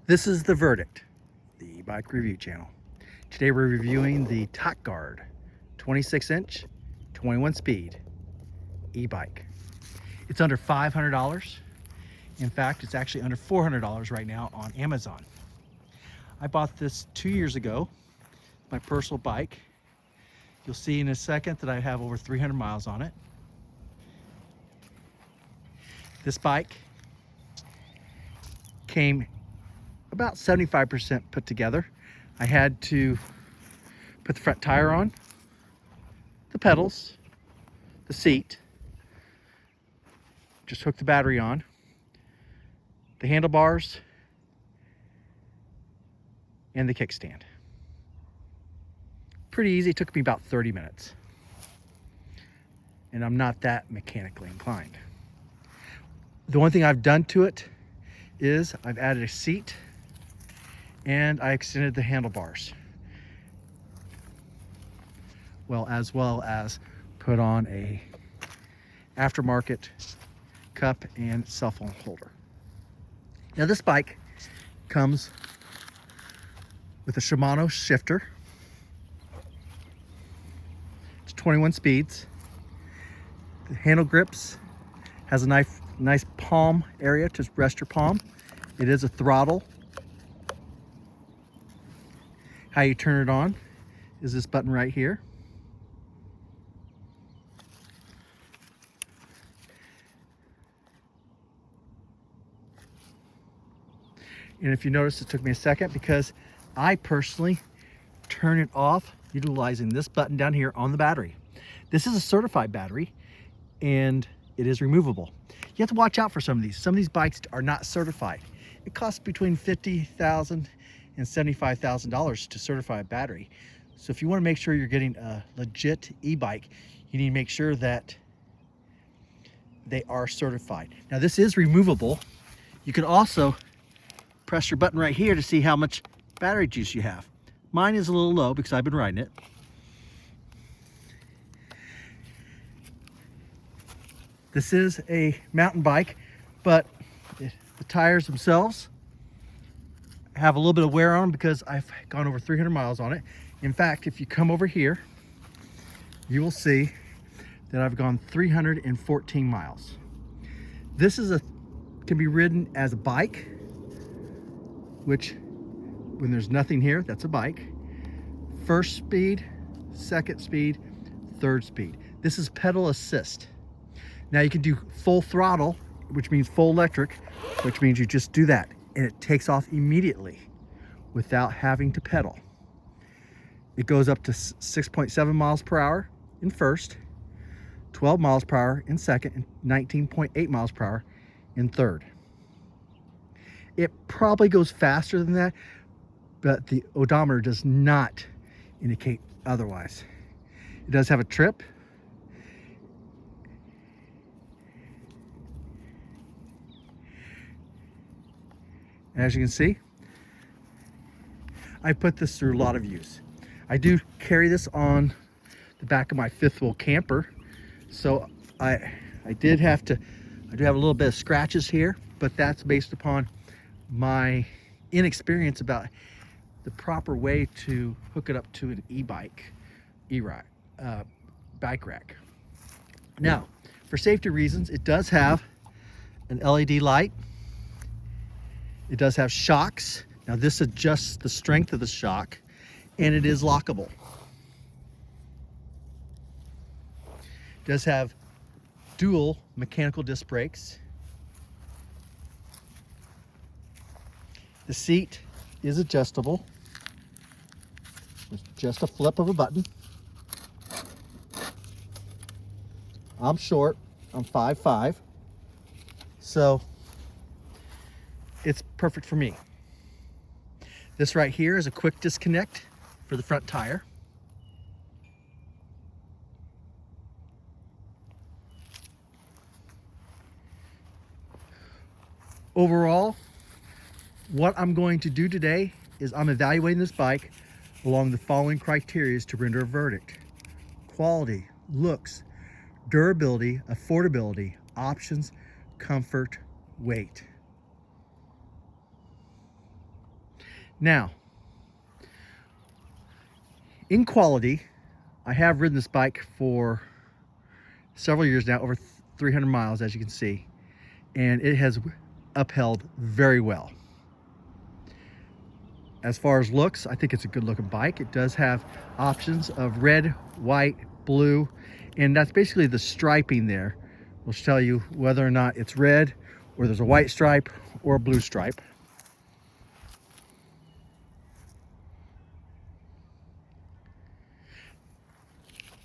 This is The Verdict, the e-bike review channel. Today we're reviewing the Totguard 26-inch, 21-speed e-bike. It's under $500. In fact, it's actually under $400 right now on Amazon. I bought this 2 years ago, my personal bike. You'll see in a second that I have over 300 miles on it. This bike came about 75% put together. I had to put the front tire on, the pedals, the seat, just hook the battery on, the handlebars, and the kickstand. Pretty easy, it took me about 30 minutes. And I'm not that mechanically inclined. The one thing I've done to it is I've added a seat and I extended the handlebars. As well as put on a aftermarket cup and cell phone holder. Now this bike comes with a Shimano shifter. It's 21 speeds. The handle grips has a nice palm area to rest your palm. It is a throttle. How you turn it on is this button right here. And if you notice, it took me a second because I personally turn it off utilizing this button down here on the battery. This is a certified battery and it is removable. You have to watch out for some of these. Some of these bikes are not certified. It costs between $50,000 and $75,000 to certify a battery. So if you want to make sure you're getting a legit e-bike, you need to make sure that they are certified. Now this is removable. You can also press your button right here to see how much battery juice you have. Mine is a little low because I've been riding it. This is a mountain bike, but the tires themselves have a little bit of wear on them because I've gone over 300 miles on it. In fact, if you come over here, you will see that I've gone 314 miles. This can be ridden as a bike, which when there's nothing here, that's a bike. First speed, second speed, third speed. This is pedal assist. Now you can do full throttle, which means full electric, which means you just do that and it takes off immediately without having to pedal. It goes up to 6.7 miles per hour in first, 12 miles per hour in second, and 19.8 miles per hour in third. It probably goes faster than that, but the odometer does not indicate otherwise. It does have a trip. As you can see, I put this through a lot of use. I do carry this on the back of my fifth wheel camper. So I do have a little bit of scratches here, but that's based upon my inexperience about the proper way to hook it up to an e-bike, bike rack. Now, for safety reasons, it does have an LED light. It does have shocks. Now this adjusts the strength of the shock, and it is lockable. It does have dual mechanical disc brakes. The seat is adjustable with just a flip of a button. I'm short, I'm 5'5", so it's perfect for me. This right here is a quick disconnect for the front tire. Overall, what I'm going to do today is I'm evaluating this bike along the following criteria to render a verdict: quality, looks, durability, affordability, options, comfort, weight. Now, in quality, I have ridden this bike for several years now, over 300 miles, as you can see, and it has upheld very well. As far as looks, I think it's a good looking bike. It does have options of red, white, blue, and that's basically the striping there. Will tell you whether or not it's red, or there's a white stripe or a blue stripe.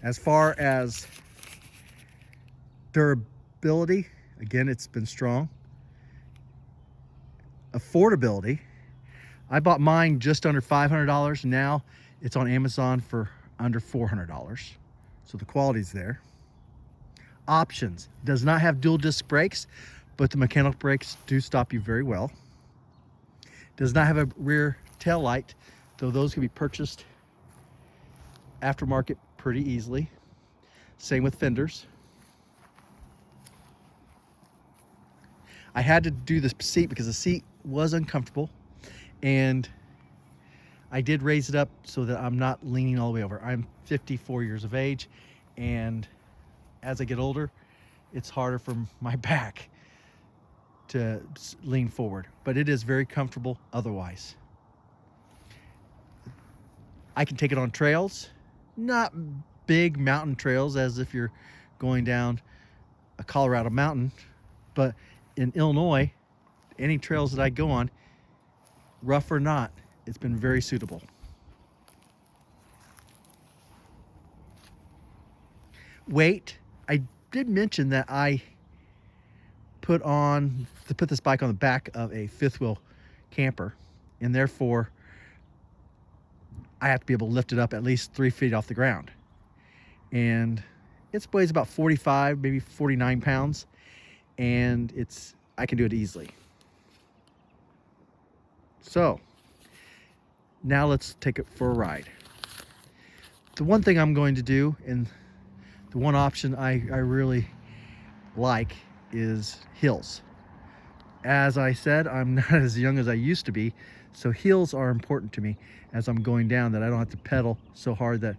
As far as durability, again, it's been strong. Affordability, I bought mine just under $500. Now it's on Amazon for under $400. So the quality's there. Options, does not have dual disc brakes, but the mechanical brakes do stop you very well. Does not have a rear tail light, though those can be purchased aftermarket pretty easily. Same with fenders. I had to do this seat because the seat was uncomfortable, and I did raise it up so that I'm not leaning all the way over. I'm 54 years of age, and as I get older, it's harder for my back to lean forward, but it is very comfortable otherwise. I can take it on trails, not big mountain trails as if you're going down a Colorado mountain, but in Illinois, any trails that I go on, rough or not, it's been very suitable. Weight, I did mention that I put this bike on the back of a fifth wheel camper, and therefore I have to be able to lift it up at least 3 feet off the ground. And it weighs about 45, maybe 49 pounds, and I can do it easily. So now let's take it for a ride. The one thing I'm going to do, and the one option I really like, is hills. As I said, I'm not as young as I used to be, so hills are important to me as I'm going down, that I don't have to pedal so hard that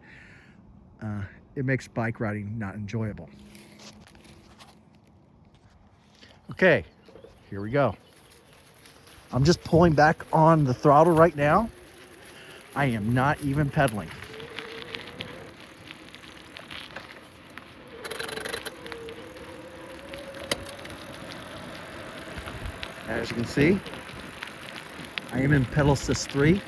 it makes bike riding not enjoyable. Okay, here we go. I'm just pulling back on the throttle right now. I am not even pedaling. As you can see, I am in pedal assist 3.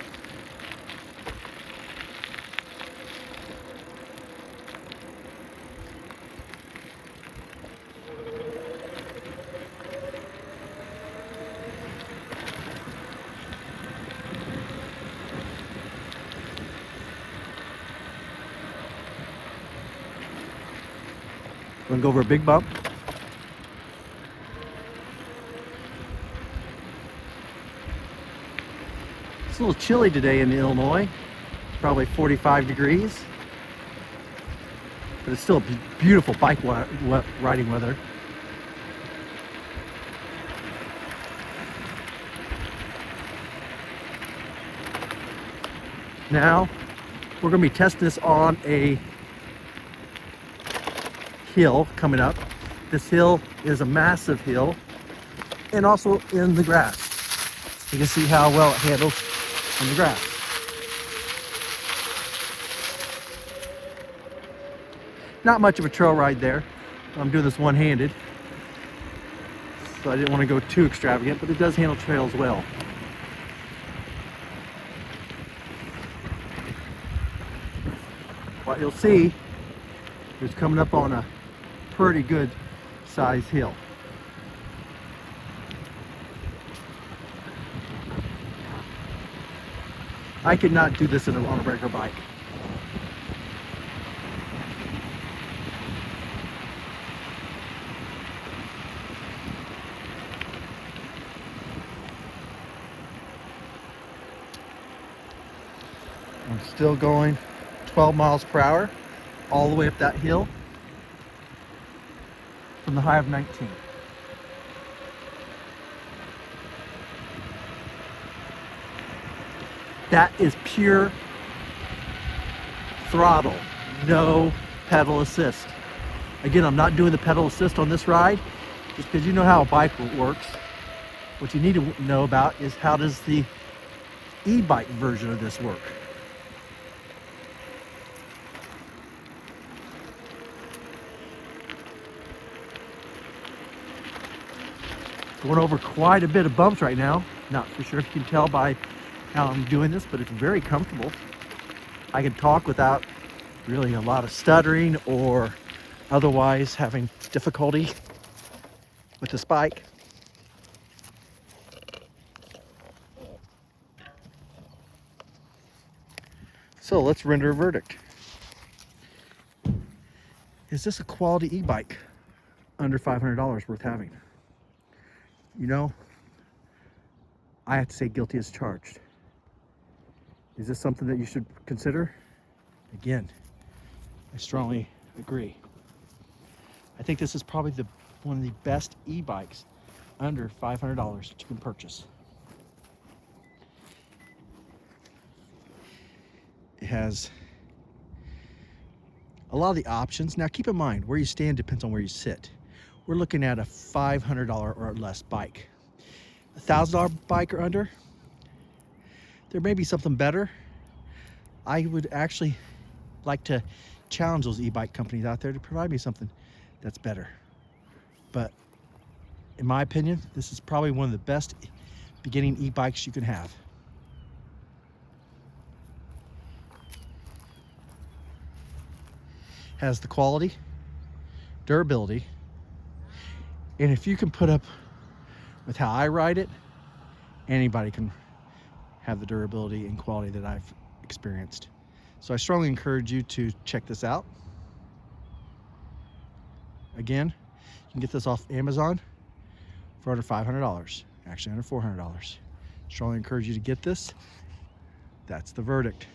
I'm gonna go over a big bump. It's a little chilly today in Illinois, probably 45 degrees, but it's still beautiful bike riding weather. Now, we're gonna be testing this on a hill coming up. This hill is a massive hill, and also in the grass. You can see how well it handles in the grass. Not much of a trail ride there. I'm doing this one-handed, so I didn't want to go too extravagant, but it does handle trails well. What you'll see is coming up on a pretty good size hill. I could not do this on a regular bike. I'm still going 12 miles per hour all the way up that hill from the high of 19. That is pure throttle, no pedal assist. Again, I'm not doing the pedal assist on this ride just because you know how a bike works. What you need to know about is how does the e-bike version of this work. Going over quite a bit of bumps right now. Not for sure if you can tell by how I'm doing this, but it's very comfortable. I can talk without really a lot of stuttering or otherwise having difficulty with this bike. So let's render a verdict. Is this a quality e-bike under $500 worth having? You know, I have to say guilty as charged. Is this something that you should consider? Again, I strongly agree. I think this is probably one of the best e-bikes under $500 you can purchase. It has a lot of the options. Now keep in mind, where you stand depends on where you sit. We're looking at a $500 or less bike. $1,000 bike or under, there may be something better. I would actually like to challenge those e-bike companies out there to provide me something that's better. But in my opinion, this is probably one of the best beginning e-bikes you can have. Has the quality, durability, and if you can put up with how I ride it, anybody can have the durability and quality that I've experienced. So I strongly encourage you to check this out. Again, you can get this off Amazon for under $500, actually under $400. Strongly encourage you to get this. That's the verdict.